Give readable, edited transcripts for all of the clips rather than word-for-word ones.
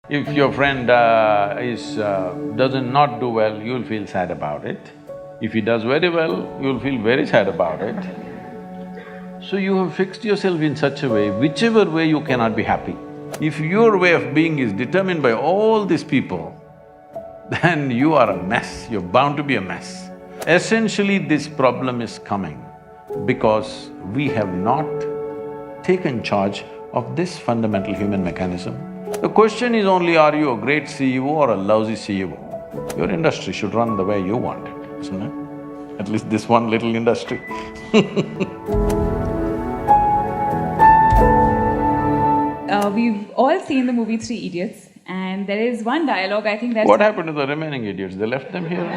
If your friend doesn't not do well, you'll feel sad about it. If he does very well, you'll feel very sad about it. So you have fixed yourself in such a way, whichever way you cannot be happy. If your way of being is determined by all these people, then you are a mess, you're bound to be a mess. Essentially, this problem is coming because we have not taken charge of this fundamental human mechanism. The question is only, are you a great CEO or a lousy CEO? Your industry should run the way you want it, isn't it? At least this one little industry We've all seen the movie Three Idiots, and there is one dialogue I think that's… What happened to the remaining idiots? They left them here?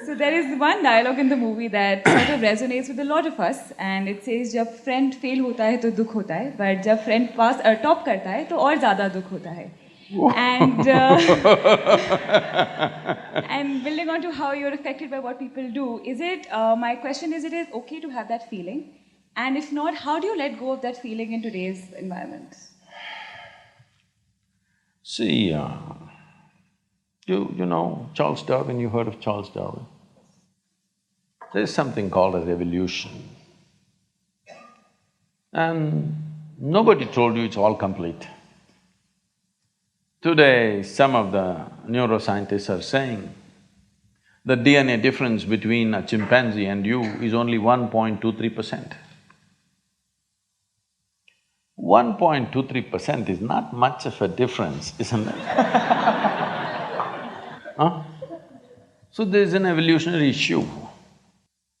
So there is one dialogue in the movie that sort of resonates with a lot of us, and it says, "जब friend fail होता है तो दुख होता है, but जब friend pass top करता है तो और ज़्यादा दुख होता है." And and building on to how you're affected by what people do, my question is, it is okay to have that feeling? And if not, how do you let go of that feeling in today's environment? See, you know Charles Darwin, you heard of Charles Darwin? There's something called as evolution. And nobody told you it's all complete. Today, some of the neuroscientists are saying the DNA difference between a chimpanzee and you is only 1.23%. 1.23% is not much of a difference, isn't it? Huh? So there's an evolutionary issue.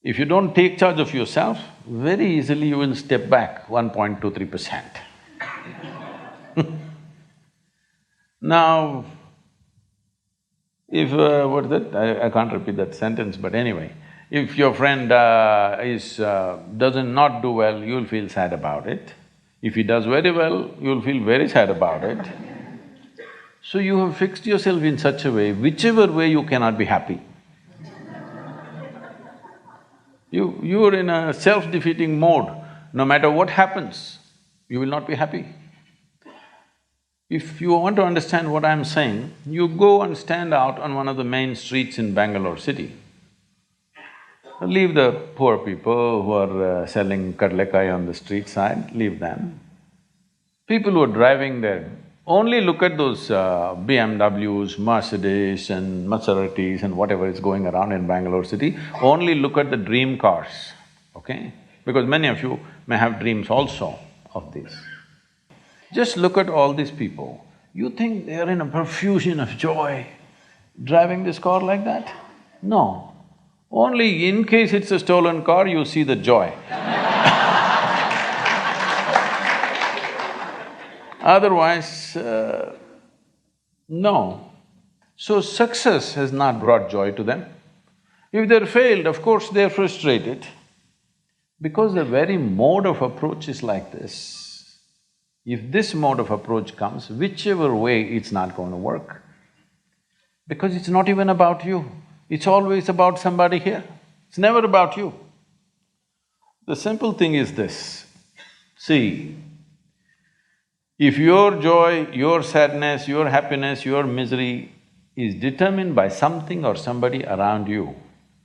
If you don't take charge of yourself, very easily you will step back 1.23%. Now, if… what's that? I can't repeat that sentence, but anyway, if your friend doesn't not do well, you'll feel sad about it. If he does very well, you'll feel very sad about it. So you have fixed yourself in such a way, whichever way you cannot be happy. You're in a self-defeating mode. No matter what happens, you will not be happy. If you want to understand what I'm saying, you go and stand out on one of the main streets in Bangalore city. Leave the poor people who are selling kadlekai on the street side, leave them. People who are driving there, only look at those BMWs, Mercedes and Maseratis and whatever is going around in Bangalore city, only look at the dream cars, okay? Because many of you may have dreams also of these. Just look at all these people, you think they are in a profusion of joy driving this car like that? No. Only in case it's a stolen car, you see the joy. Otherwise, no. So success has not brought joy to them. If they're failed, of course they're frustrated. Because the very mode of approach is like this. If this mode of approach comes, whichever way, it's not going to work. Because it's not even about you. It's always about somebody here, it's never about you. The simple thing is this, see, if your joy, your sadness, your happiness, your misery is determined by something or somebody around you,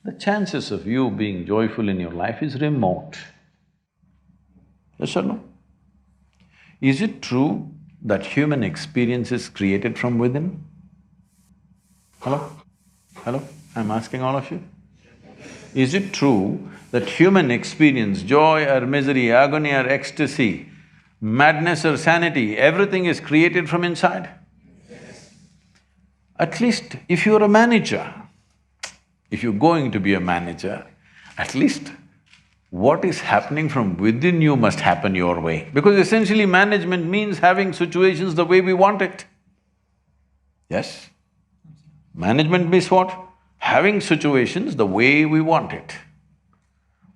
the chances of you being joyful in your life is remote. Yes or no? Is it true that human experience is created from within? Hello? Hello? I'm asking all of you. Is it true that human experience, joy or misery, agony or ecstasy, madness or sanity, everything is created from inside? At least if you're a manager, if you're going to be a manager, at least what is happening from within you must happen your way. Because essentially management means having situations the way we want it. Yes? Management means what? Having situations the way we want it.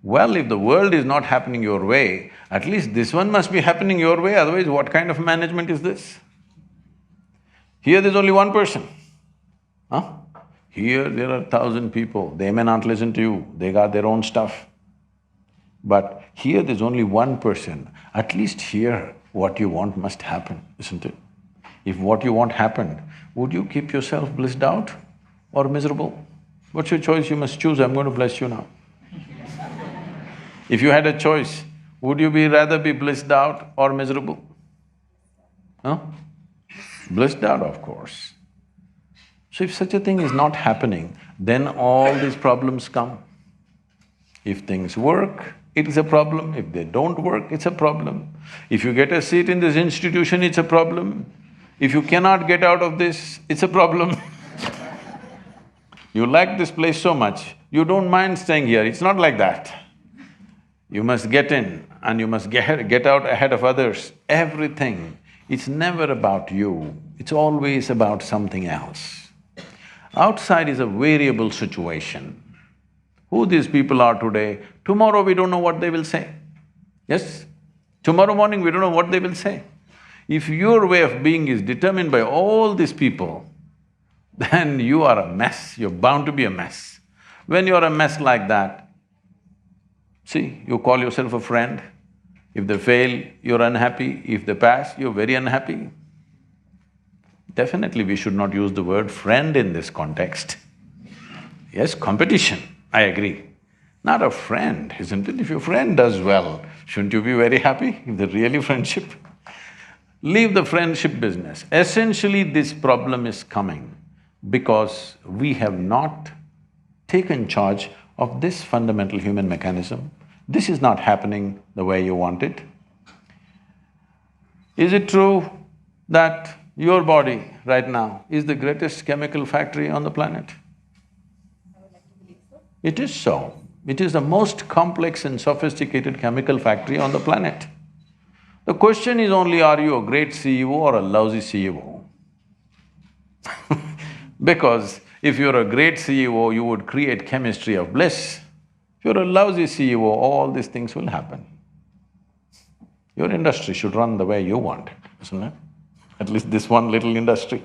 Well, if the world is not happening your way, at least this one must be happening your way, otherwise what kind of management is this? Here there's only one person, huh? Here there are 1,000 people, they may not listen to you, they got their own stuff. But here there's only one person, at least here What you want must happen, isn't it? If what you want happened, would you keep yourself blissed out or miserable? What's your choice? You must choose. I'm going to bless you now. If you had a choice, would you rather be blissed out or miserable? Huh? Blissed out, of course. So if such a thing is not happening, then all these problems come. If things work, it is a problem. If they don't work, it's a problem. If you get a seat in this institution, it's a problem. If you cannot get out of this, it's a problem. You like this place so much, you don't mind staying here, it's not like that. You must get in and you must get out ahead of others. Everything, it's never about you, it's always about something else. Outside is a variable situation. Who these people are today, tomorrow we don't know what they will say. Yes? Tomorrow morning we don't know what they will say. If your way of being is determined by all these people, then you are a mess, you're bound to be a mess. When you're a mess like that, see, you call yourself a friend. If they fail, you're unhappy. If they pass, you're very unhappy. Definitely we should not use the word friend in this context. Yes, competition, I agree. Not a friend, isn't it? If your friend does well, shouldn't you be very happy if they're really friendship? Leave the friendship business. Essentially, this problem is coming because we have not taken charge of this fundamental human mechanism. This is not happening the way you want it. Is it true that your body right now is the greatest chemical factory on the planet? It is so. It is the most complex and sophisticated chemical factory on the planet. The question is only, are you a great CEO or a lousy CEO? Because if you're a great CEO, you would create chemistry of bliss. If you're a lousy CEO, all these things will happen. Your industry should run the way you want, isn't it? At least this one little industry